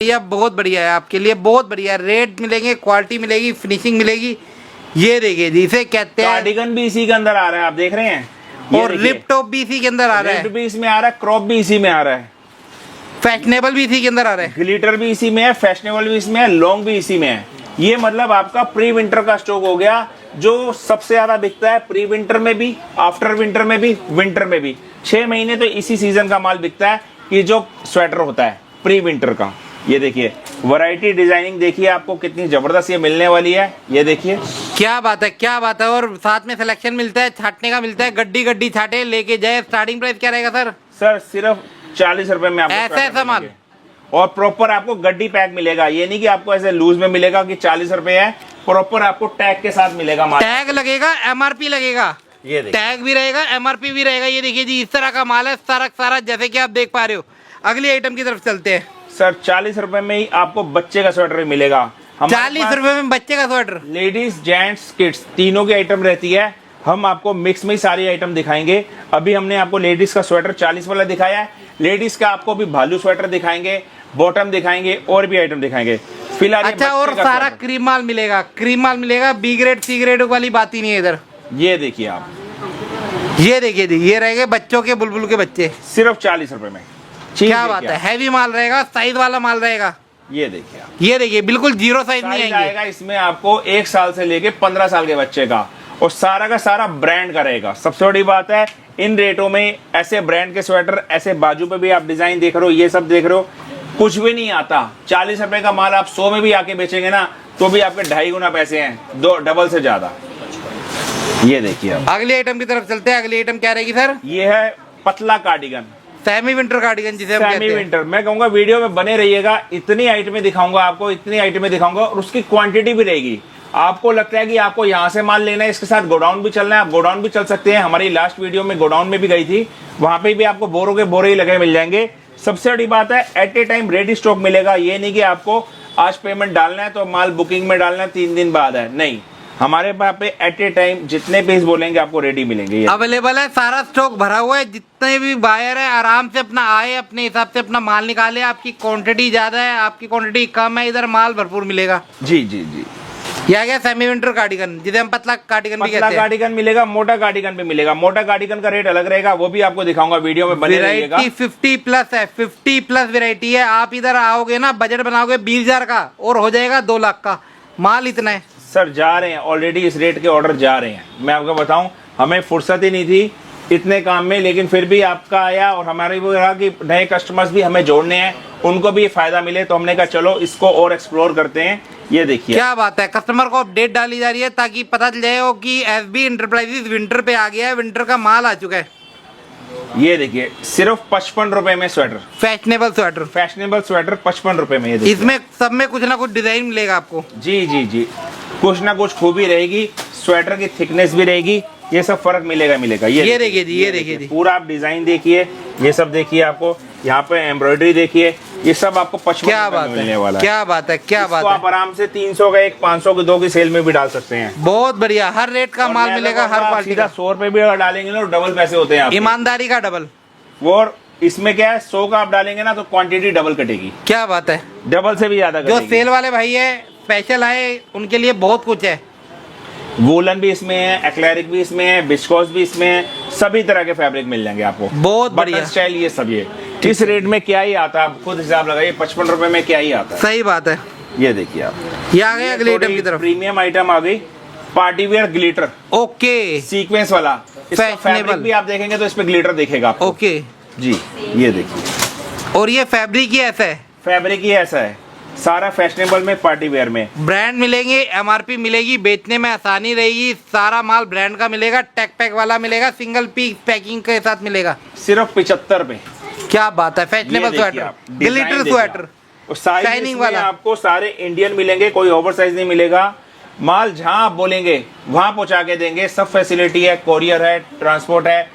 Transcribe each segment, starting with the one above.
भैया बहुत बढ़िया है, आपके लिए बहुत बढ़िया है। रेट मिलेंगे, क्वालिटी मिलेगी, फिनिशिंग मिलेगी। ये देखिए जी, इसे कहते हैं कार्डिगन भी इसी के अंदर आ रहा है, आप देख रहे हैं। और रिप टॉप भी इसी के अंदर आ रहा है, रिप भी इसमें आ रहा है, क्रॉप भी इसी में आ रहा है, फैशनेबल भी इसी के अंदर आ रहा है, ग्लिटर भी इसी में है, फैशनेबल भी इसमें है, लॉन्ग भी इसी में है। ये मतलब आपका प्री विंटर का स्टॉक हो गया, जो सबसे ज्यादा बिकता है प्री विंटर में भी, आफ्टर विंटर में भी, विंटर में भी। 6 महीने तो इसी सीजन का माल बिकता है, ये जो स्वेटर होता है प्री विंटर का। ये देखिए वैरायटी डिजाइनिंग देखिए आपको कितनी जबरदस्त ये मिलने वाली है। ये देखिए क्या बात है, क्या बात है। और साथ में सिलेक्शन मिलता है, छाटने का मिलता है, गड्डी गड्डी छाटे लेके जाए। स्टार्टिंग प्राइस क्या रहेगा सर? सर सिर्फ 40 रुपए में आपको ऐसा है सामान, और प्रॉपर आपको गड्डी पैक मिलेगा। ये नहीं कि आपको ऐसे लूज में मिलेगा कि 40 रुपए है, प्रॉपर आपको टैग के साथ मिलेगा माल। टैग लगेगा, एमआरपी लगेगा, ये टैग भी रहेगा, एमआरपी भी रहेगा। ये देखिए जी, इस तरह का माल है सारा सारा, जैसे कि आप देख पा रहे हो। अगली आइटम की तरफ चलते हैं। सर 40 रुपए में ही आपको बच्चे का स्वेटर भी मिलेगा। 40 रुपए में बच्चे का स्वेटर, लेडीज जेंट्स किड्स तीनों की आइटम रहती है। हम आपको मिक्स में ही सारी आइटम दिखाएंगे। अभी हमने आपको लेडीज का स्वेटर 40 वाला दिखाया है, लेडीज का आपको भी भालू स्वेटर दिखाएंगे, बॉटम दिखाएंगे और भी आइटम दिखाएंगे फिलहाल। अच्छा, और सारा क्रीम माल मिलेगा, क्रीम माल मिलेगा। बी ग्रेड सी ग्रेड वाली बात ही नहीं है इधर। ये देखिए आप, ये देखिए जी, ये रहेंगे बच्चों के, बुलबुल के बच्चे, सिर्फ 40 रुपए में। क्या बात है, हैवी माल रहेगा, साइज वाला माल रहेगा। ये देखिए आप, ये देखिए बिल्कुल जीरो साइज नहीं आएगा इसमें आपको 1 साल से लेके 15 साल के बच्चे का, और सारा का सारा ब्रांड का रहेगा। सबसे बड़ी बात है इन रेटों में ऐसे ब्रांड के स्वेटर, ऐसे बाजू पे भी आप डिजाइन देख रहे हो, ये सब देख रहे हो, कुछ भी नहीं आता। 40 रुपए का माल आप 100 में भी आके बेचेंगे ना, तो भी आपके 2.5 गुना पैसे हैं, 2 डबल से ज्यादा। ये देखिए अब अगली आइटम की तरफ चलते हैं। अगली आइटम क्या रहेगी सर? ये है पतला कार्डिगन, सेमी विंटर कार्डिगन जिसे हम कहते सेमी हैं। विंटर। मैं कहूंगा वीडियो में बने रहिएगा, इतनी आइटमें दिखाऊंगा आपको, इतनी आइटमें दिखाऊंगा, और उसकी क्वांटिटी भी रहेगी। आपको लगता है कि आपको यहाँ से माल लेना है, इसके साथ गोडाउन भी चलना है, आप गोडाउन भी चल सकते हैं। हमारी लास्ट वीडियो में गोडाउन में भी गई थी, वहां पे भी आपको बोरों के बोरे ही लगे मिल जाएंगे। सबसे बड़ी बात है at a time ready stock मिलेगा। ये नहीं कि आपको आज पेमेंट डालना है तो माल बुकिंग में डालना है 3 दिन बाद है, नहीं। हमारे पास पे एट ए टाइम जितने पीस बोलेंगे आपको रेडी मिलेंगे, अवेलेबल है, सारा स्टॉक भरा हुआ है। जितने भी बायर है आराम से अपना आए, अपने हिसाब से अपना माल निकाले। आपकी क्वांटिटी ज्यादा है, आपकी क्वांटिटी कम है, इधर माल भरपूर मिलेगा। जी जी जी। ये आ गया सेमी विंटर कार्डिगन, जिसे हम पतला कार्डिगन भी कहते हैं। कार्डिगन मिलेगा, मोटा कार्डिगन भी मिलेगा। मोटा कार्डिगन का रेट अलग रहेगा, वो भी आपको दिखाऊंगा वीडियो में, बने रहिएगा। 50 प्लस है, 50 प्लस वेरायटी है। आप इधर आओगे ना, बजट बनाओगे 20,000 का और हो जाएगा 2 लाख का माल। इतना है सर, जा रहे हैं ऑलरेडी, इस रेट के ऑर्डर जा रहे हैं। मैं आपको बताऊं, हमें फुर्सत ही नहीं थी इतने काम में, लेकिन फिर भी आपका आया और हमारे वो रहा कि नए कस्टमर्स भी हमें जोड़ने हैं, उनको भी फायदा मिले, तो हमने कहा चलो इसको और एक्सप्लोर करते हैं। ये देखिए क्या बात है, कस्टमर को अपडेट डाली जा रही है ताकि पता चल जाए हो कि एसबी इंटरप्राइजेस विंटर पे आ गया है, विंटर का माल आ चुका है। ये देखिए सिर्फ 55 रुपए में sweater, fashionable sweater, fashionable sweater 55 रुपए में। ये देखिए इसमें सब में कुछ ना कुछ डिजाइन मिलेगा आपको। जी जी जी, कुछ ना कुछ खूबी रहेगी, स्वेटर की थिकनेस भी रहेगी, ये सब फर्क मिलेगा। ये देखिए जी, ये देखिए जी, पूरा आप डिजाइन देखिए, ये सब देखिए, आपको यहाँ पे एम्ब्रॉयडरी देखिए, ये सब आपको 55 रुपए में मिलने वाला है। क्या बात है, क्या बात है। आप आराम से 300 का एक, 500 के 2 की सेल में भी डाल सकते हैं। बहुत बढ़िया, हर रेट का माल मिलेगा, हर क्वालिटी का। 100 रुपए भी अगर डालेंगे ना तो डबल पैसे होते हैं आपके। ईमानदारी का डबल। और इसमें क्या है, 100 का आप डालेंगे ना तो क्वांटिटी डबल कटेगी। क्या बात है, डबल से भी ज्यादा जो कटेगी। सेल वाले भाई है, स्पेशल आए, उनके लिए बहुत कुछ है। वूलन भी इसमें है, एक्लैरिक भी इसमें है, विस्कोस भी इसमें है, सभी तरह के फैब्रिक मिल जाएंगे आपको। बहुत बढ़िया स्टाइल, ये सब ये इस रेट में क्या ही आता है, आप खुद हिसाब लगाइए, 55 रुपए में क्या ही आता है। सही बात है। ये देखिए आप, ये आ गए अगले आइटम की तरफ। प्रीमियम आइटम आ गई, party wear glitter, okay, sequence वाला। इसका फैब्रिक भी आप देखेंगे तो इसमें ग्लिटर दिखेगा आपको। ओके जी, ये देखिए, और ये फैब्रिक ही ऐसा है, फैब्रिक ही ऐसा है, सारा फैशनेबल में, पार्टी वेयर में। ब्रांड मिलेंगे, एमआरपी मिलेगी, बेचने में आसानी रहेगी। सारा माल ब्रांड का मिलेगा, टैग पैक वाला मिलेगा, सिंगल पीस पैकिंग के साथ मिलेगा, सिर्फ 75 रुपए। क्या बात है, fashionable sweater, glitter sweater, shining वाला। आपको सारे इंडियन मिलेंगे, कोई ओवर साइज नहीं मिलेगा। माल जहां आप बोलेंगे वहां पहुंचा के देंगे, सब फैसिलिटी है, कोरियर है, ट्रांसपोर्ट है।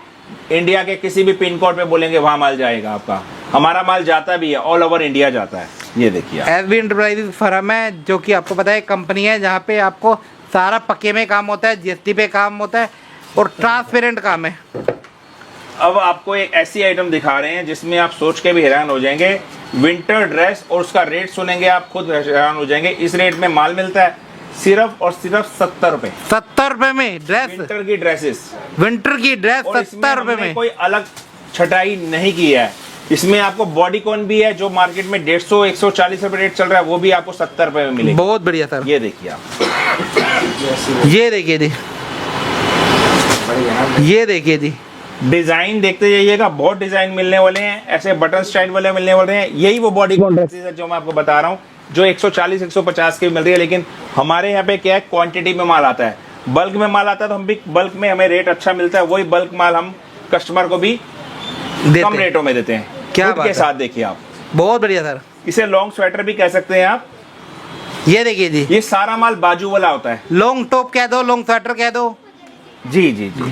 इंडिया के किसी भी पिन कोड पे बोलेंगे वहां माल जाएगा आपका। हमारा माल जाता भी है, ऑल ओवर इंडिया जाता है। ये देखिए एसबी इंटरप्राइजेस फर्म है, जो कि आपको पता है कंपनी है जहाँ पे आपको सारा पक्के में काम होता है, जीएसटी पे काम होता है और ट्रांसपेरेंट काम है। अब आपको एक ऐसी आइटम दिखा रहे हैं जिसमें आप सोच के भी हैरान हो जाएंगे। विंटर ड्रेस, और उसका रेट सुनेंगे आप खुद हैरान हो जाएंगे। इस रेट में माल मिलता है सिर्फ और सिर्फ 70 रुपए। 70 रुपए में ड्रेस, विंटर की ड्रेसेस, विंटर की ड्रेस और इसमें 70 रुपए हमने में। कोई अलग छटाई नहीं की है। इसमें आपको बॉडी कॉन भी है जो मार्केट में 150 140 रुपए रेट चल रहा है, वो भी आपको 70 रुपए में मिलेगा। बहुत बढ़िया सर। ये देखिए आप, ये देखिए जी, ये देखिए जी, डिजाइन देखते जाइएगा, बहुत डिजाइन मिलने वाले हैं, ऐसे बटन स्टाइल वाले मिलने वाले हैं। यही वो बॉडी कॉन ड्रेसेस है जो मैं आपको बता रहा हूँ, जो 140 150 की मिल रही है। लेकिन हमारे यहाँ पे क्या है, क्वांटिटी में माल आता है, बल्क में माल आता है, तो हम भी बल्क में हमें रेट अच्छा मिलता है। वही बल्क माल हम कस्टमर को भी कम रेटों में देते हैं। क्या खुद बात के है। साथ देखिए आप, बहुत बढ़िया सर। इसे लॉन्ग स्वेटर भी कह सकते हैं आप। ये देखिए जी, ये सारा माल बाजू वाला होता है। लॉन्ग टॉप कह दो, लॉन्ग स्वेटर कह दो। जी जी जी।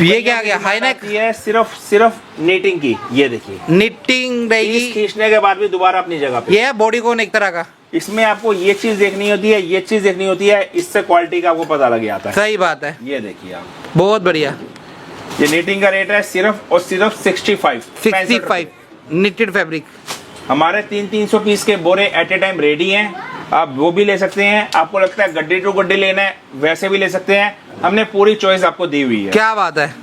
ये क्या गया, हाई नेक, ये सिर्फ नीटिंग की। ये देखिए, निटिंग रहेगी। खींचने के बाद भी दोबारा अपनी जगह पे। ये है बॉडी कॉन एक तरह का। इसमें आपको ये चीज देखनी होती है, ये चीज देखनी होती है, इससे क्वालिटी का आपको पता लग जाता है। सही बात है, ये देखिए आप, बहुत बढ़िया। ये नीटिंग का रेट है सिर्फ और सिर्फ 65 निटेड फैब्रिक। हमारे 300 पीस के बोरे एट ए टाइम रेडी हैं, आप वो भी ले सकते हैं। आपको लगता है गड्डी टू गड्डी लेना है, वैसे भी ले सकते हैं। हमने पूरी चॉइस आपको दी हुई है। क्या बात है।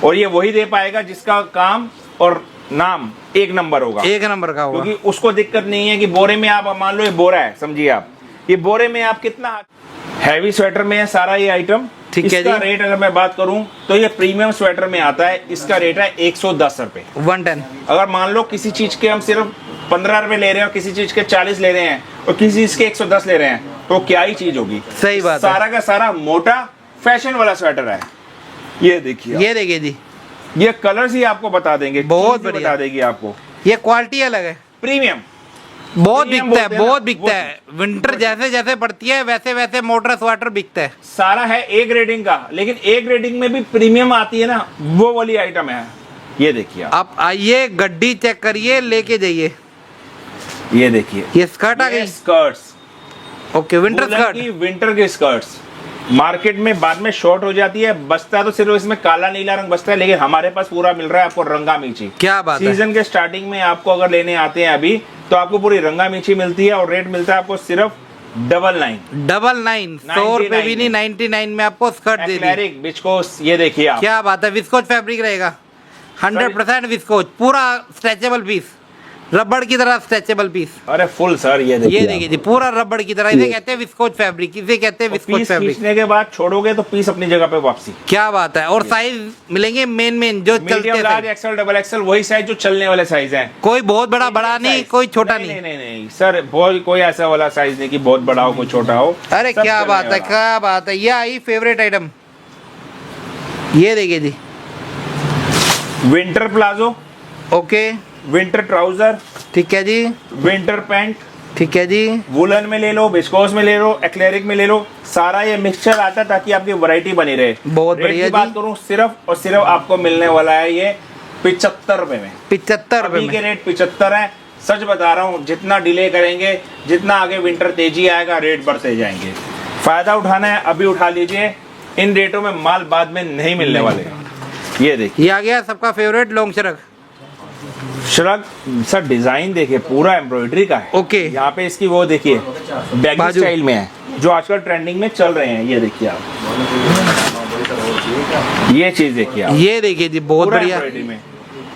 और ये वही दे पाएगा जिसका काम और नाम एक नंबर होगा, एक नंबर का होगा। क्योंकि उसको दिक्कत नहीं है कि बोरे में आप मान लो ये बोरा है, समझिए आप, ये बोरे में आप कितना हैवी स्वेटर में है सारा ये आइटम। ठीक है इसका जी। रेट अगर मैं बात करूं तो ये प्रीमियम स्वेटर में आता है, इसका रेट है 110 रुपए। 110। अगर मान लो किसी चीज के हम सिर्फ 15 रुपए ले रहे हैं और किसी चीज के 40 ले रहे हैं और किसी चीज के 110 ले रहे हैं, तो क्या ही चीज होगी। सही बात है। सारा का सारा मोटा फैशन वाला स्वेटर है। ये देखिए, ये देखिए जी, ये कलर्स ही आपको बता देंगे, बहुत चीज़ ही बढ़िया। बता देगी आपको। ये क्वालिटी अलग है, प्रीमियम बहुत प्रीमियम बिकता है, बोलते हैं बहुत ना, बिकता वो है। विंटर जैसे जैसे पड़ती है वैसे वैसे मोटर स्वेटर बिकता है। सारा है ए ग्रेडिंग का, लेकिन ए ग्रेडिंग में भी प्रीमियम आती है ना, वो वाली आइटम है। ये देखिए आप, आइए, गड्डी चेक करिए, लेके जाइए। ये देखिए, ये स्कर्ट आ गई। Skirts, okay, winter skirt. Winter की स्कर्ट्स मार्केट में बाद में शॉर्ट हो जाती है, बचता तो सिर्फ इसमें काला नीला रंग बचता है, लेकिन हमारे पास पूरा मिल रहा है आपको रंगा मीची। क्या बात है। सीजन के स्टार्टिंग में आपको अगर लेने आते हैं अभी, तो आपको पूरी रंगा मीची मिलती है और रेट मिलता है आपको सिर्फ 99। 100 रुपए भी नहीं, 99 में आपको स्कर्ट दे दी। एक्लेरिक विस्कोस, ये देखिए आप, क्या बात है। विस्कोच फैब्रिक रहेगा, 100% विस्कोच, पूरा स्ट्रेचेबल पीस, रबड़ की तरह स्ट्रेचेबल पीस। अरे फुल सर, ये देखिए, ये देखिए जी, पूरा रबड़ की तरह। इसे कहते हैं विस्कोच फैब्रिक, इसे कहते हैं विस्कोच पीस फैब्रिक। खींचने के बाद छोड़ोगे तो पीस अपनी जगह पे वापसी। क्या बात है। और साइज मिलेंगे मेन जो चलते मीडियम, लार्ज, हैं। एक्सेल, डबल एक्सेल, वही साइज जो चलने वाले साइज हैं। कोई बहुत बड़ा नहीं, साइज। कोई छोटा नहीं, नहीं सर, बहुत कोई ऐसा वाला साइज नहीं कि बहुत बड़ा हो कोई छोटा हो। अरे सब क्या चलने बात है, वाला। क्या बात है। ये आई फेवरेट आइटम, ये देखिए जी। Winter palazzo, okay, winter trouser, ठीक है जी, विंटर पैंट, ठीक है जी। वुलन में ले लो, विस्कोस में ले लो, एक्लेरिक में ले लो, सारा ये मिक्सचर आता है ताकि आपकी वैरायटी बनी रहे। बहुत रेट बढ़िया की बात जी। करूं, सिर्फ और सिर्फ आपको मिलने वाला है ये 75 रुपए में। 75 रुपए अभी के में। रेट 75 है। सच बता रहा हूँ, जितना डिले करेंगे, जितना आगे विंटर तेजी आएगा, रेट बढ़ते जाएंगे। फायदा उठाना है अभी उठा लीजिए, इन रेटों में माल बाद में नहीं मिलने वाले। ये देखिए, ये आ गया सबका favourite long shrug. Shrug sir, design देखिए, पूरा एम्ब्रॉयडरी का है। ओके। यहाँ पे इसकी वो देखिए, बैगी बाजू। स्टाइल में है, जो आजकल ट्रेंडिंग में चल रहे हैं। ये देखिए आप, ये चीज देखिए आप, ये देखिए जी, बहुत पूरा बढ़िया। एम्ब्रॉयडरी में।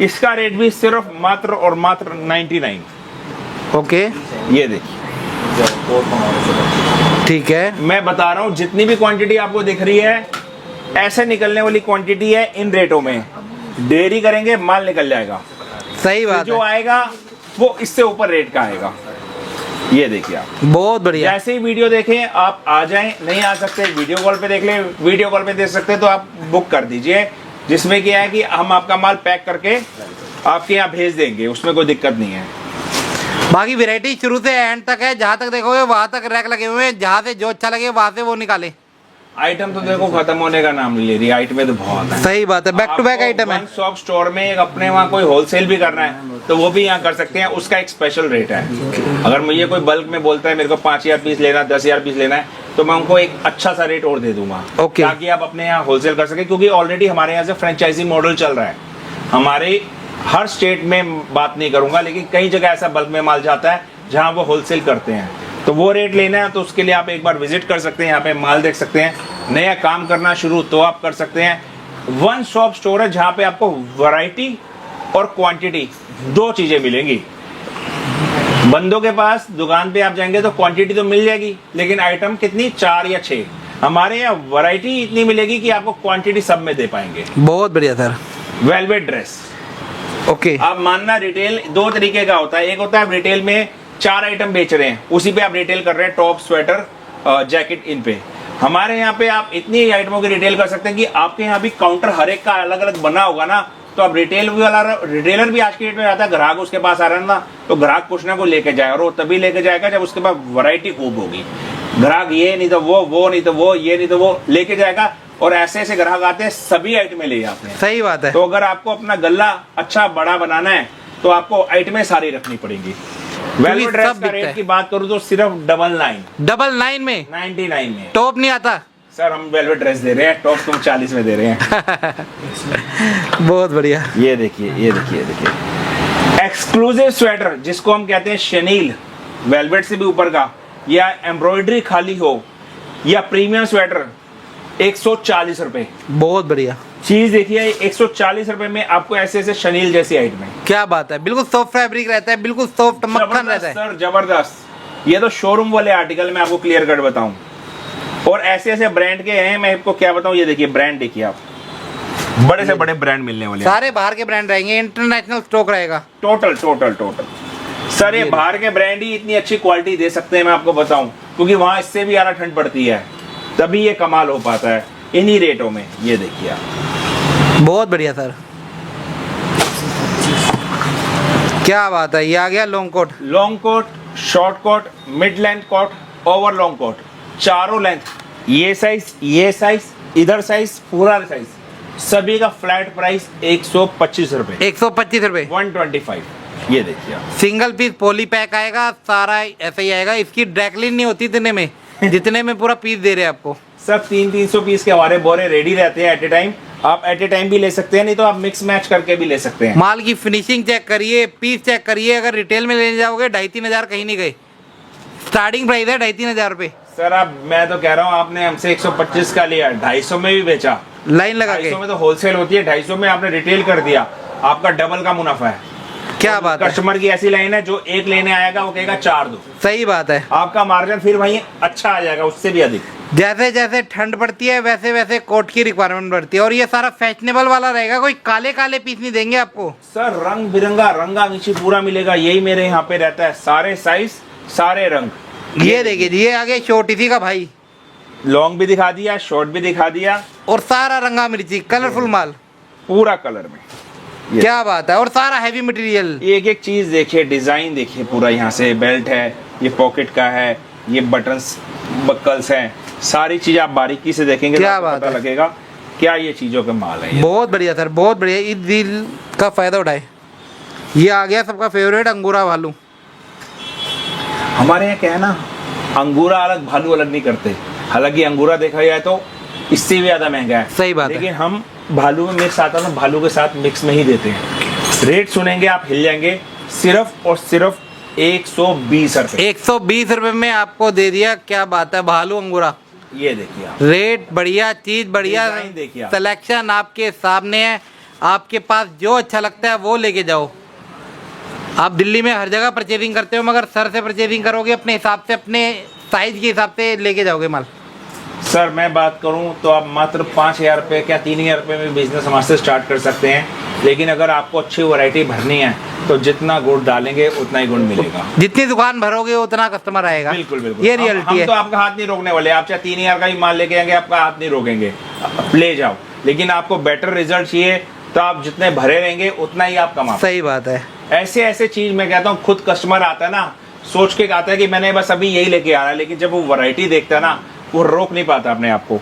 इसका रेट भी सिर्फ मात्र और मात्र 99। ओके, ये देखिए, ठीक है। मैं बता रहा हूँ, जितनी भी क्वांटिटी आपको दिख रही है, ऐसे निकलने वाली क्वांटिटी है इन रेटों में। देरी करेंगे माल निकल जाएगा। सही बात जो है, आएगा वो इससे ऊपर रेट का आएगा। ये देखिए आप, बहुत बढ़िया। जैसे ही वीडियो देखें आप आ जाएं, नहीं आ सकते वीडियो कॉल पे देख लें, वीडियो कॉल पे देख सकते हैं तो आप बुक कर दीजिए, जिसमें क्या है कि हम आपका माल पैक करके आपके यहाँ भेज देंगे, उसमें कोई दिक्कत नहीं है। बाकी वैरायटी शुरू से एंड तक है, जहाँ तक देखोगे वहां तक रैक लगे हुए हैं, जहाँ से जो अच्छा लगे वहां से वो निकाले। आइटम तो देखो खत्म होने का नाम नहीं ले रही, आइटम में तो बहुत है। सही बात है, बैक टू बैक आइटम है। शॉप स्टोर में एक अपने वहाँ कोई होलसेल भी करना है तो वो भी यहाँ कर सकते हैं, उसका एक स्पेशल रेट है। अगर मुझे कोई बल्क में बोलता है मेरे को 5000 पीस लेना, 10,000 पीस लेना है, तो मैं उनको एक अच्छा सा रेट और दे दूंगा, Okay. ताकि आप अपने यहाँ होलसेल कर सके, क्योंकि ऑलरेडी हमारे यहाँ से फ्रेंचाइजी मॉडल चल रहा है। हमारे हर स्टेट में बात नहीं करूंगा, लेकिन कई जगह ऐसा बल्क में माल जाता है जहाँ वो होलसेल करते हैं, तो वो रेट लेना है तो उसके लिए आप एक बार विजिट कर सकते हैं, यहाँ पे माल देख सकते हैं। नया काम करना शुरू तो आप कर सकते हैं। वन शॉप स्टोर है जहाँ पे आपको वैरायटी और क्वांटिटी दो चीजें मिलेंगी। बंदों के पास दुकान पे आप जाएंगे तो क्वांटिटी तो मिल जाएगी, लेकिन आइटम कितनी, 4 या 6। हमारे यहाँ वैरायटी इतनी मिलेगी कि आपको क्वांटिटी सब में दे पाएंगे। बहुत बढ़िया सर। Velvet dress, okay. आप मानना रिटेल दो तरीके का होता है। एक होता है आप रिटेल में 4 आइटम बेच रहे हैं, उसी पे आप रिटेल कर रहे हैं, टॉप, स्वेटर, जैकेट, इन पे। हमारे यहाँ पे आप इतनी आइटमों की रिटेल कर सकते हैं कि आपके यहाँ भी काउंटर हर एक का अलग अलग बना होगा ना, तो आप रिटेलर भी आज की डेट में आता है, ग्राहक उसके पास आ रहा है ना, तो ग्राहक कुछ ना कुछ लेके जाए, और वो तभी लेके जाएगा जब उसके पास वैरायटी खूब होगी। ग्राहक ये नहीं तो वो नहीं तो वो, ये नहीं तो वो लेके जाएगा, और ऐसे ऐसे ग्राहक आते हैं, सभी आइटमें ले जाते हैं। सही बात है। तो अगर आपको अपना गल्ला अच्छा बड़ा बनाना है तो आपको आइटमें सारी रखनी पड़ेंगी। वेलवेट ड्रेस का रेट की बात करूं तो सिर्फ 99 में 99 में। टॉप नहीं आता सर, हम वेलवेट ड्रेस दे रहे हैं, टॉप तुम 40 में दे रहे हैं। बहुत बढ़िया। ये देखिए, ये देखिए, ये देखिए, एक्सक्लूसिव स्वेटर जिसको हम कहते हैं शनील, वेलवेट से भी ऊपर का, या एम्ब्रॉयडरी खाली हो, या प्रीमियम स्वेटर, 140 रुपए। बहुत बढ़िया चीज देखिए, 140 रुपए में आपको ऐसे ऐसे शनील जैसी आइटम है। क्या बात है, बिल्कुल सॉफ्ट फैब्रिक रहता है, बिल्कुल सॉफ्ट मक्खन रहता है सर, जबरदस्त। ये तो शोरूम वाले आर्टिकल मैं आपको क्लियर कट बताऊं, और ऐसे ऐसे ब्रांड के हैं, मैं आपको क्या बताऊं। ये देखिए ब्रांड, देखिए आप, बड़े से बड़े ब्रांड मिलने वाले हैं। सारे बाहर के ब्रांड रहेंगे, इंटरनेशनल स्टॉक रहेगा। टोटल सर, ये बाहर के ब्रांड ही इतनी अच्छी क्वालिटी दे सकते हैं, मैं आपको बताऊं, क्योंकि वहां इससे भी ज्यादा ठंड पड़ती है, तभी ये कमाल हो पाता है इन्हीं रेटों में। ये देखिए आप, बहुत बढ़िया सर, क्या बात है। ये आ गया long coat, short coat, mid length coat, over long coat, चारों लेंथ, ये साइज, इधर साइज, पूरा साइज, सभी का फ्लैट प्राइस 125 रुपए। 125 रुपए, 125। ये देखिए आप, सिंगल पीस पॉली पैक आएगा, सारा ऐसा ही आएगा। इसकी ड्रैकलिन नहीं होती इतने में, जितने में पूरा पीस दे रहे हैं आपको। सब 300 पीस के हमारे बोरे रेडी रहते हैं एट ए टाइम। आप एट ए टाइम भी ले सकते हैं, नहीं तो आप मिक्स मैच करके भी ले सकते हैं। माल की फिनिशिंग चेक करिए, पीस चेक करिए। अगर रिटेल में लेने जाओगे 2,500-3 हजार कहीं नहीं गए, स्टार्टिंग प्राइस है 2,500-3 हजार रुपए। सर, आप, मैं तो कह रहा हूँ, आपने हमसे 125 का लिया, 250 में भी बेचा, लाइन लगा के। 250 में तो होलसेल होती है, 250 में आपने रिटेल कर दिया, आपका डबल का मुनाफा है। क्या बात है। कस्टमर की ऐसी लाइन है, जो एक लेने आएगा वो कहेगा 4 दो। सही बात है। आपका मार्जिन फिर वही अच्छा आ जाएगा, उससे भी अधिक। जैसे जैसे ठंड बढ़ती है वैसे वैसे कोट की रिक्वायरमेंट बढ़ती है, और ये सारा फैशनेबल वाला रहेगा, कोई काले काले पीस नहीं देंगे आपको। सर, रंग बिरंगा, रंगा नीचे पूरा मिलेगा, यही मेरे यहाँ पे रहता है, सारे साइज, सारे रंग। ये देखिए, ये आगे शॉर्ट इसी का भाई, लॉन्ग भी दिखा दिया, शॉर्ट भी दिखा दिया, और सारा रंगा मिर्ची, कलरफुल माल, पूरा कलर में। क्या बात है। और सारा हैवी मटेरियल। एक एक चीज देखिए, डिजाइन देखिए, पूरा यहाँ से बेल्ट है, ये पॉकेट का है, ये बटन्स, बक्कल्स हैं, सारी चीज आप बारीकी से देखेंगे क्या तो बात पता है। लगेगा क्या ये चीजों का माल है। बहुत बढ़िया सर, बहुत बढ़िया। इस डील का फायदा उठाए। ये आ गया सबका फेवरेट अंगूरा भालू। हमारे यहाँ क्या है ना, अंगूरा अलग भालू अलग नहीं करते। हालांकि अंगूरा देखा जाए तो इससे भी ज्यादा महंगा है, सही बात है। लेकिन हम भालू में मिक्स आता है ना, भालू के साथ मिक्स में ही देते हैं। रेट सुनेंगे आप हिल जाएंगे, सिर्फ और सिर्फ 120 रुपए। 120 रुपए में आपको दे दिया। क्या बात है, भालू अंगूरा। ये देखिए आप, रेट बढ़िया, चीज बढ़िया, डिजाइन देखिए आप। सिलेक्शन आपके सामने है। आपके पास जो अच्छा लगता है वो लेके जाओ। आप दिल्ली में हर जगह परचेजिंग करते हो, मगर सर से परचेजिंग करोगे, अपने हिसाब से, अपने साइज के हिसाब से लेके जाओगे माल। सर, मैं बात करूं तो आप मात्र 5,000 रुपये क्या 3,000 रुपये में बिजनेस हमारे से स्टार्ट कर सकते हैं। लेकिन अगर आपको अच्छी वैरायटी भरनी है तो जितना गुड़ डालेंगे उतना ही गुड़ मिलेगा। जितनी दुकान भरोगे उतना कस्टमर आएगा। बिल्कुल बिल्कुल, ये रियलिटी है। हम तो आपका हाथ नहीं रोकने वाले। आप चाहे 3,000 का ही माल लेके आएंगे, आपका हाथ नहीं रोकेंगे, ले जाओ। लेकिन आपको बेटर रिजल्ट चाहिए तो आप जितने भरे रहेंगे उतना ही आप कमा। सही बात है। ऐसे ऐसे चीज मैं कहता हूँ, खुद कस्टमर आता है ना, सोच के आता है कि मैंने बस अभी यही लेके आना है, लेकिन जब वो वैरायटी देखता है ना, वो रोक नहीं पाता अपने आप को।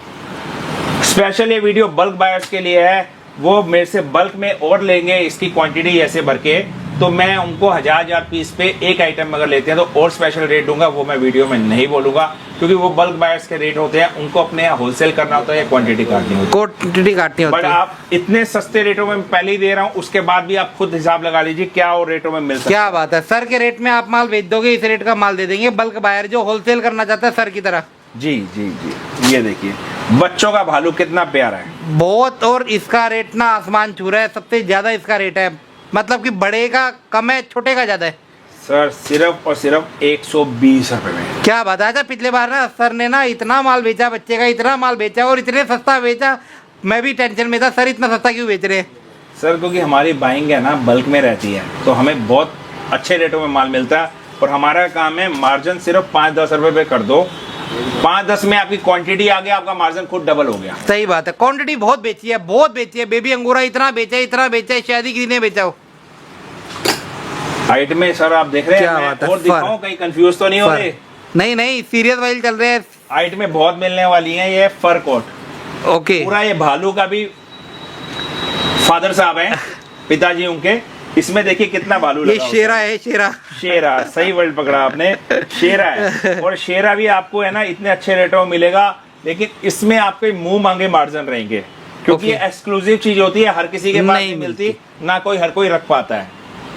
स्पेशल ये वीडियो बल्क बायर्स के लिए है, वो मेरे से बल्क में और लेंगे इसकी क्वांटिटी ऐसे भर के, तो मैं उनको 1000 पीस पे एक आइटम अगर लेते हैं तो और स्पेशल रेट दूंगा, वो मैं वीडियो में नहीं बोलूंगा, क्योंकि वो बल्क बायर्स के रेट होते हैं, उनको अपने यहाँ होलसेल करना होता है या क्वांटिटी काटनी होती है। क्वांटिटी काटनी होती बट है। आप इतने सस्ते रेटों में पहले ही दे रहा हूँ, उसके बाद भी आप खुद हिसाब लगा लीजिए क्या और रेटों में मिल सकता है। क्या बात है, सर के रेट में आप माल बेच दोगे, इस रेट का माल दे देंगे बल्क बायर जो होलसेल करना चाहता है सर की तरह। जी जी जी, ये देखिए बच्चों का भालू कितना प्यारा है, बहुत, और इसका रेट ना आसमान छू रहा है, सबसे ज्यादा इसका रेट है, मतलब कि बड़े का कम है, छोटे का ज्यादा है। सर सिर्फ और सिर्फ 120 रुपए में। क्या बात है। अच्छा, पिछले बार ना सर ने ना इतना माल बेचा, बच्चे का इतना माल बेचा और इतने सस्ता बेचा, मैं भी टेंशन में था सर इतना सस्ता क्यों बेच रहे हैं। सर क्योंकि हमारी बाइंग है ना बल्क में रहती है, तो हमें बहुत अच्छे रेटों में माल मिलता है, और हमारा काम है मार्जिन सिर्फ 5-10 रुपए पे कर दो, 5-10 में आपकी क्वांटिटी आ गया, आपका मार्जिन खुद डबल हो गया। सही बात है, क्वांटिटी बहुत बेची है, बहुत बेची है। बेबी अंगूरा इतना बेचा है, शायद ही किसी ने बेचा हो। हाइट में सर आप देख रहे हैं, क्या मैं बात है, और दिखाऊं कहीं कंफ्यूज तो नहीं हो रहे? नहीं नहीं, सीरियस वाइल चल रहे हैं। हाइट में बहुत मिलने वाली है, ये फर कोट ओके, पूरा, ये भालू का भी फादर साहब हैं, पिताजी उनके, इसमें देखिए कितना भालू ये लगा शेरा होता है, शेरा। शेरा, सही वर्ड पकड़ा आपने, शेरा है। और शेरा भी आपको है ना इतने अच्छे रेटों में मिलेगा, लेकिन इसमें आपके मुंह मांगे मार्जिन रहेंगे, क्योंकि ये एक्सक्लूसिव चीज होती है, हर किसी के पास नहीं मिलती, ना कोई हर कोई रख पाता है,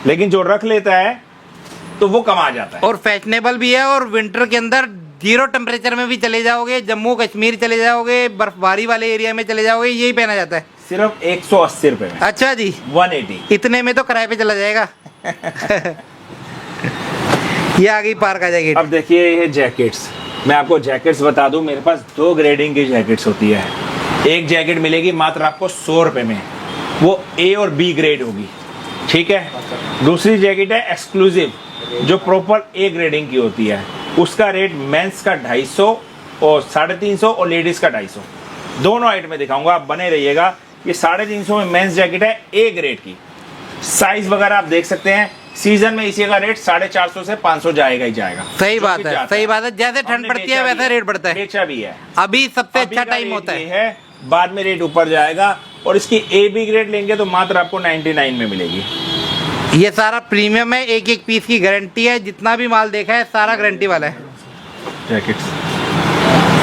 लेकिन जो रख लेता है तो वो कमा जाता है। और फैशनेबल भी है, और विंटर के अंदर 0 टेम्परेचर में भी चले जाओगे, जम्मू कश्मीर चले जाओगे, बर्फबारी वाले एरिया में चले जाओगे, यही पहना जाता है। सिर्फ 180 रुपए में। अच्छा जी, 180। इतने में तो किराए पे चला जाएगा। ये आ गई पार्क आ जैकेट। अब देखिए ये जैकेट्स, मैं आपको जैकेट्स बता दूं, मेरे पास 2 ग्रेडिंग की जैकेट्स होती है। एक जैकेट मिलेगी मात्र आपको 100 रुपए में, वो ए और बी ग्रेड होगी, ठीक है। दूसरी जैकेट है एक्सक्लूसिव, जो प्रॉपर ए ग्रेडिंग की होती है, उसका रेट मेंस का 250 और 350 और लेडीज का 250। दोनों आइटम में दिखाऊंगा, आप बने रहिएगा। ये 350 में मेंस जैकेट है ए ग्रेड की, साइज वगैरह आप देख सकते हैं। सीजन में इसी का रेट 450 से 500 जाएगा ही जाएगा। सही बात है, सही बात है। जैसे ठंड पड़ती है वैसा रेट बढ़ता है। बेचा भी है, अभी सबसे अच्छा टाइम होता है, बाद में रेट ऊपर जाएगा। और इसकी ए बी ग्रेड लेंगे तो मात्र आपको 99 में मिलेगी। ये सारा प्रीमियम है, एक एक पीस की गारंटी है, जितना भी माल देखा है सारा गारंटी वाला है। जैकेट्स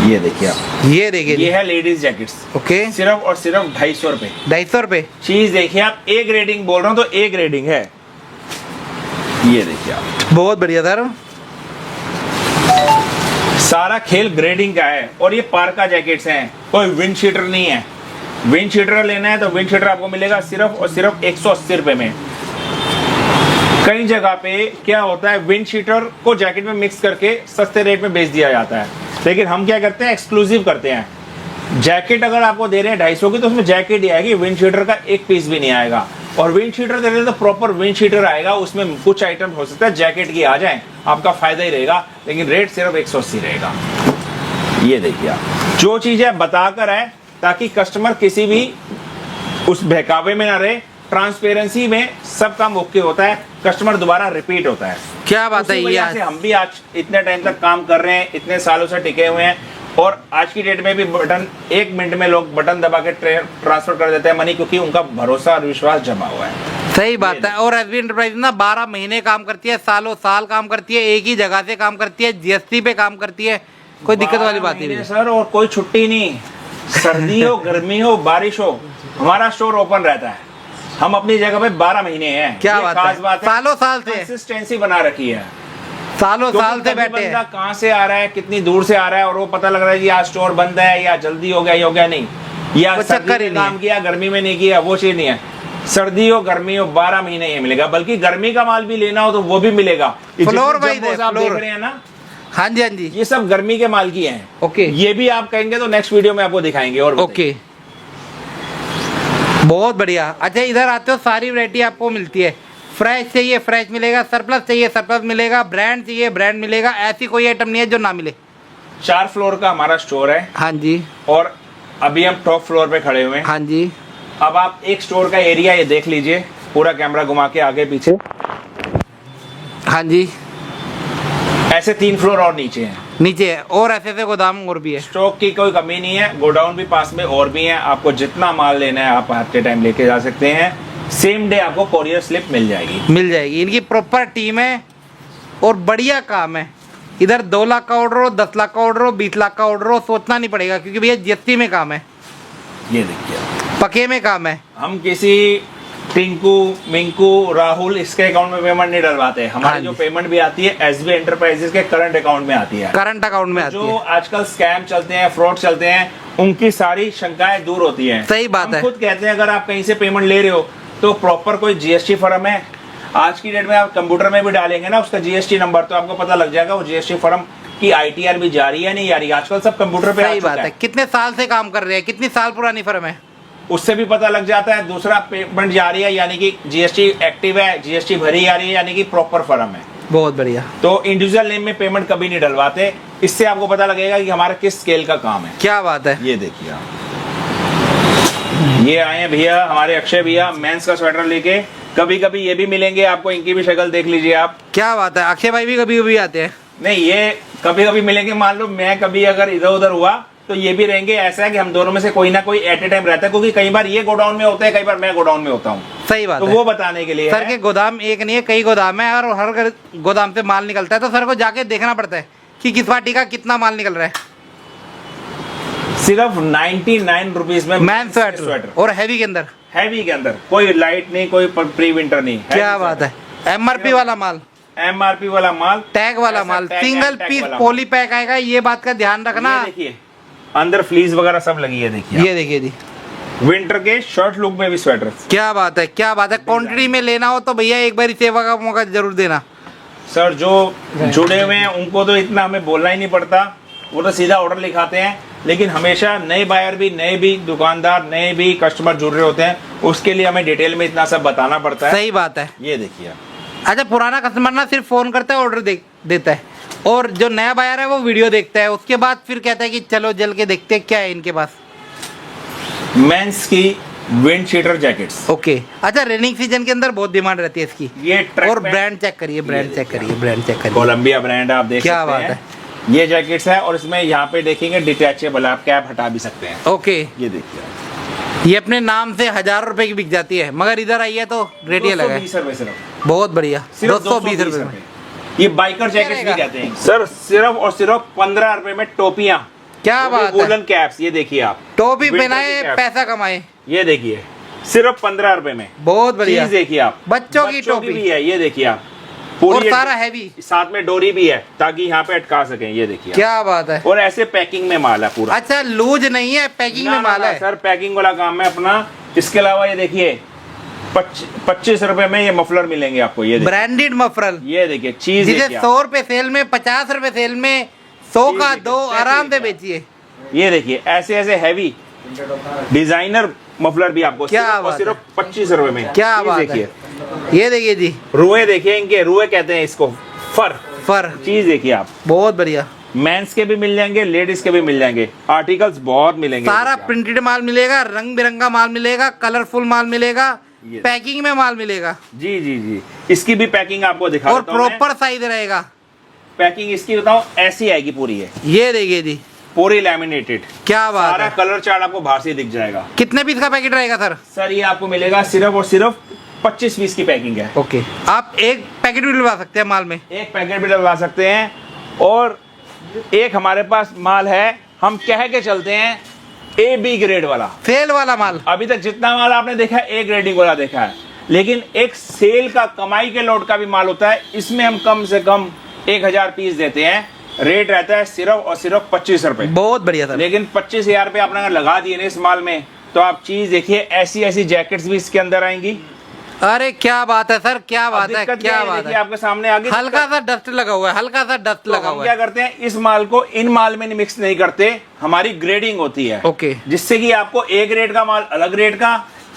ये देखिए आप, ये देखिए, ये है लेडीज जैकेट्स, ओके, सिर्फ और सिर्फ 250 रुपए। 250 रुपए। चीज देखिए आप, ए ग्रेडिंग बोल रहा हूँ तो ए ग्रेडिंग है, ये देखिए आप, बहुत बढ़िया सर। सारा खेल ग्रेडिंग का है। और ये पार्का जैकेट्स हैं, कोई विंड शीटर नहीं है। विंड शीटर लेना है तो विंड शीटर आपको मिलेगा सिर्फ और सिर्फ 180 रुपए में। कई जगह पे क्या होता है, विंड शीटर को जैकेट में मिक्स करके सस्ते रेट में बेच दिया जाता है, लेकिन हम क्या करते हैं, एक्सक्लूसिव करते हैं। जैकेट अगर आपको दे रहे हैं 250 की, तो उसमें जैकेट ही आएगी, विंड शीटर का एक पीस भी नहीं आएगा। और विंड शीटर दे रहे हैं तो प्रॉपर विंड शीटर आएगा, उसमें कुछ आइटम हो सकता है जैकेट की आ जाए, आपका फायदा ही रहेगा, लेकिन रेट सिर्फ 180 रहेगा। ये देखिए आप, जो चीज है बताकर है, ताकि कस्टमर किसी भी उस बहकावे में ना रहे। ट्रांसपेरेंसी में सब काम ओके होता है, कस्टमर दोबारा रिपीट होता है। क्या बात है उसी ये वजह से हम भी आज इतने टाइम तक काम कर रहे हैं, इतने सालों से टिके हुए हैं। और आज की डेट में भी बटन 1 मिनट में लोग बटन दबा के ट्रांसफर कर देते हैं मनी, क्योंकि उनका भरोसा और विश्वास जमा हुआ है। सही बात है। और एसबी एंटरप्राइज ना 12 महीने काम करती है, सालों साल काम करती है, एक ही जगह से काम करती है, जीएसटी पे काम करती है, कोई दिक्कत वाली बात ही नहीं सर। और कोई छुट्टी नहीं, सर्दी हो, गर्मी हो, बारिश हो, हमारा स्टोर ओपन रहता है। हम अपनी जगह पे 12 महीने हैं। क्या बात है, सालों साल से कंसिस्टेंसी बना रखी है, सालों साल से बैठे हैं। कहाँ से आ रहा है, कितनी दूर से आ रहा है, और वो पता लग रहा है कि आज स्टोर बंद है, या जल्दी हो गया, ये हो गया, नहीं, या सर्दी में काम किया, गर्मी में नहीं किया, वो चीज नहीं है। सर्दी हो, गर्मी हो, 12 महीने ये मिलेगा। बल्कि गर्मी का माल भी लेना हो तो वो भी मिलेगा। फ्लोर वाइज आप देख रहे हैं ना, हाँ जी, हाँ जी, ये सब गर्मी के माल की हैं। ओके, ये भी आप कहेंगे तो नेक्स्ट वीडियो में आपको दिखाएंगे। और ओके, बहुत बढ़िया। अच्छा, इधर आते हो सारी वैरायटी आपको मिलती है। फ्रेश चाहिए फ्रेश मिलेगा, सरप्लस चाहिए सरप्लस मिलेगा, ब्रांड चाहिए ब्रांड मिलेगा, ऐसी कोई आइटम नहीं है जो ना मिले। 4 फ्लोर का हमारा स्टोर है। हाँ जी, और अभी हम टॉप फ्लोर पे खड़े हुए हैं। हाँ जी। अब आप एक स्टोर का एरिया ये देख लीजिए, पूरा कैमरा घुमा के आगे पीछे। हाँ जी, ऐसे 3 फ्लोर और नीचे हैं, नीचे है, और ऐसे ऐसे गोदाम और भी है। स्टॉक की कोई कमी नहीं है, गोडाउन भी पास में और भी है। आपको जितना माल लेना है आप हर के टाइम लेके जा सकते हैं। सेम डे आपको कोरियर स्लिप मिल जाएगी। मिल जाएगी। इनकी प्रॉपर टीम है और बढ़िया काम है। इधर 2 लाख का ऑर्डर हो, 10 लाख का ऑर्डर हो, 20 लाख का ऑर्डर हो, सोचना नहीं पड़ेगा, क्योंकि भैया जीएसटी में काम है, ये देखिए पके में काम है। हम किसी टिंकू मिंकू राहुल इसके अकाउंट में पेमेंट नहीं डलवाते। हाँ हमारी जी। जो पेमेंट भी आती है एसबी एंटरप्राइजेस के करंट अकाउंट में आती है। करंट अकाउंट में आती जो है। आजकल स्कैम चलते हैं, फ्रॉड चलते हैं, उनकी सारी शंकाएं दूर होती हैं। सही बात हम है। खुद कहते हैं अगर आप कहीं से पेमेंट ले रहे हो तो प्रॉपर कोई जीएसटी फर्म है। आज की डेट में आप कंप्यूटर में भी डालेंगे ना उसका जीएसटी नंबर, तो आपको पता लग जाएगा वो जीएसटी फर्म की आईटीआर भी जारी है नहीं जा रही। आजकल सब कंप्यूटर पे आ सही चुका बात है। कितने साल से काम कर रहे हैं, कितनी साल पुरानी फर्म है, उससे भी पता लग जाता है। दूसरा पेमेंट जारी है यानी कि जीएसटी एक्टिव है, जीएसटी भरी आ रही है यानी कि प्रॉपर फर्म है। बहुत बढ़िया। तो इंडिविजुअल नेम में पेमेंट कभी नहीं डलवाते। इससे आपको पता लगेगा कि हमारा किस स्केल का काम है। क्या बात है। ये देखिए आप, ये आए हैं भैया हमारे अक्षय भैया मेंस का स्वेटर लेके। कभी कभी ये भी मिलेंगे आपको, इनकी भी शक्ल देख लीजिए आप। क्या बात है। अक्षय भाई भी कभी कभी आते हैं। नहीं, ये कभी कभी मिलेंगे। मान लो मैं कभी अगर इधर उधर हुआ तो ये भी रहेंगे। ऐसा है कि हम दोनों में से कोई ना कोई एट ए टाइम रहता है, क्योंकि कई बार ये गोडाउन में होता है, कई बार मैं गोडाउन में होता हूँ। सही बात तो है। वो बताने के लिए सर है। के गोदाम एक नहीं है, कई गोदाम है, और हर गोदाम से माल निकलता है, तो सर को जाके देखना पड़ता है कि किस पार्टी का कितना माल निकल रहा है। सिर्फ 99 रुपीज में मैन स्वेटर और हैवी के अंदर। हैवी के अंदर कोई लाइट नहीं, कोई प्री विंटर नहीं। क्या बात है। एमआरपी वाला माल, एमआरपी वाला माल, टैग वाला ऐसा माल, टैग सिंगल टैग पीस वाला पॉली पैक आएगा, ये बात का ध्यान रखना। ये देखिए अंदर फ्लीस वगैरह सब लगी है। देखिए ये देखिए जी, विंटर के शर्ट लुक में भी स्वेटर। क्या बात है, क्या बात है। क्वांटिटी में लेना हो तो भैया एक बार सेवा का मौका जरूर देना। सर जो जुड़े हुए हैं उनको तो इतना हमें बोलना ही नहीं पड़ता, वो तो सीधा ऑर्डर लिखाते हैं। लेकिन हमेशा नए बायर भी, नए भी दुकानदार, नए भी कस्टमर जुड़ रहे होते हैं, उसके लिए हमें डिटेल में इतना सब बताना पड़ता है। सही बात है। ये देखिए अच्छा, पुराना कस्टमर ना सिर्फ फोन करता है, ऑर्डर देता है, और जो नया बायर है वो वीडियो देखता है, उसके बाद फिर कहता है कि चलो जल के देखते हैं क्या है इनके पास। मेंस की विंड शीटर जैकेट्स। ओके। अच्छा, रेनिंग सीजन के अंदर बहुत डिमांड रहती है इसकी। ये ट्रैक और पैंट, ब्रांड चेक करिए, ब्रांड चेक करिए, ब्रांड चेक करिए। कोलंबिया ब्रांड आप देख क्या सकते बात हैं। है। ये जैकेट्स है और इसमें यहाँ पे देखेंगे डिटैचेबल, आप कैप हटा भी सकते हैं। ओके। ये देखिए ये अपने नाम से 1000 रुपए की बिक जाती है, मगर इधर आई है तो रेट ही अलग है। 220 रुपए सिर्फ। बहुत बढ़िया। सिर्फ 220 रुपए में। ये बाइकर जैकेट्स भी कहते हैं सर। सिर्फ और सिर्फ 15 रुपए में टोपियां। क्या बात है। वुलन कैप्स, ये देखिए आप। टोपी Winter पहनाए, की कैप। पैसा कमाए। ये देखिए सिर्फ 15 रुपए में। बहुत बढ़िया। चीज देखिए आप। बच्चों की टोपी भी है, ये देखिए आप। और सारा हैवी, साथ में डोरी भी है ताकि यहाँ पे अटका सकें। ये देखिए आप। क्या बात है। और ऐसे पैकिंग में माल है पूरा। अच्छा, लूज नहीं है, पैकिंग में माल है। सर पैकिंग वाला काम है अपना। इसके अलावा ये देखिए 25 रुपए में ये मफलर मिलेंगे आपको। ये ब्रांडेड मफरल, ये देखिए चीज जिसे देखिए आप। 100 रुपए सेल में, 50 रुपए सेल में, 100 का चीज 2 देखिए, आराम से देखिए। बेचिए। ये देखिए ऐसे ऐसे हैवी डिजाइनर मफलर भी आपको क्या सिर्फ और बात सिर्फ 25 रुपए में। क्या चीज बात है। देखिए ये देखिए जी, रुए देखिए, इनके रुए कहते हैं इसको, फर। फर। चीज देखिए आप। बहुत बढ़िया। मेंस के भी मिल जाएंगे, लेडीज के भी मिल जाएंगे, आर्टिकल्स बहुत मिलेंगे। सारा देखिए आप। प्रिंटेड माल मिलेगा, रंग बिरंगा माल मिलेगा, कलरफुल माल मिलेगा, ये। पैकिंग में माल मिलेगा, जी जी जी, इसकी भी पैकिंग आपको दिखा और देता हूं मैं। प्रॉपर साइज रहेगा। पैकिंग इसकी बताऊं ऐसी आएगी पूरी है, ये देखिए जी, पूरी लैमिनेटेड। क्या बात सारा है। कलर चार्ट आपको बाहर से दिख जाएगा। कितने पीस का पैकेट रहेगा सर? सर ये आपको मिलेगा सिर्फ और सिर्फ 25 पीस की पैकिंग है। ओके। आप एक पैकेट भी डलवा सकते हैं माल में। एक पैकेट भी डलवा सकते हैं। और एक हमारे पास माल है, हम कह के चलते हैं ए बी ग्रेड वाला, सेल वाला माल। अभी तक जितना माल आपने देखा है ए ग्रेडिंग वाला देखा है, लेकिन एक सेल का, कमाई के लोट का भी माल होता है। इसमें हम कम से कम 1000 पीस देते हैं। रेट रहता है सिर्फ और सिर्फ 25 रुपए। बहुत बढ़िया सर। लेकिन 25,000 रुपये आपने अगर लगा दिए ना इस माल में, तो आप चीज देखिए ऐसी ऐसी जैकेट्स भी इसके अंदर आएंगी। अरे क्या बात है सर, क्या बात है, दिक्कत क्या है, बात देखिए है। आपके सामने आगे हल्का सा डस्ट लगा हुआ है, हल्का सा डस्ट तो लगा हम हुआ क्या है। करते हैं, इस माल को इन माल में मिक्स नहीं करते, हमारी ग्रेडिंग होती है। ओके। जिससे कि आपको ए ग्रेड का माल अलग रेट का,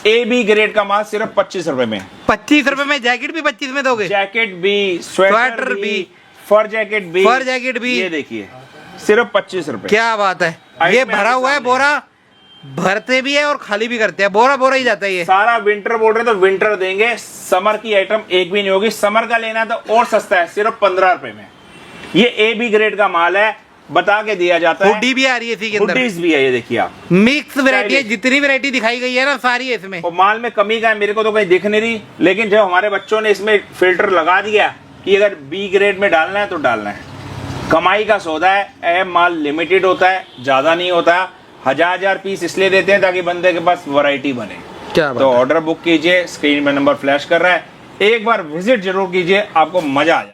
ए बी ग्रेड का माल सिर्फ 25 रुपए में। 25 रुपए में जैकेट भी 25 में दोगे? जैकेट भी, स्वेटर भी, फर जैकेट भी, फर जैकेट भी। ये देखिए सिर्फ 25 रुपए। क्या बात है। आइटम ये में भरा आपके हुआ है सामने बोरा, भरते भी है और खाली भी करते हैं, बोरा बोरा ही जाता है ये। सारा विंटर बोल रहे तो विंटर देंगे, समर की आइटम एक भी नहीं होगी। समर का लेना है तो और सस्ता है, सिर्फ 15 रुपए में। ये ए बी ग्रेड का माल है, बता के दिया जाता है। हुडी भी आ रही है इसी के अंदर, हुडीज भी है, ये देखिए आप, मिक्स वैरायटी है। Stylish। जितनी वैरायटी दिखाई गई है ना सारी है इसमें। और माल में कमी का है, मेरे को तो कहीं दिख नहीं रही, लेकिन जब हमारे बच्चों ने इसमें फिल्टर लगा दिया कि अगर बी ग्रेड में डालना है तो डालना है। कमाई का सौदा है, माल लिमिटेड होता है, ज्यादा नहीं होता। 1000 पीस इसलिए देते हैं ताकि बंदे के पास वैरायटी बने। क्या बात तो है। ऑर्डर बुक कीजिए, स्क्रीन में नंबर फ्लैश कर रहा है, एक बार विजिट जरूर कीजिए, आपको मजा आ जाए।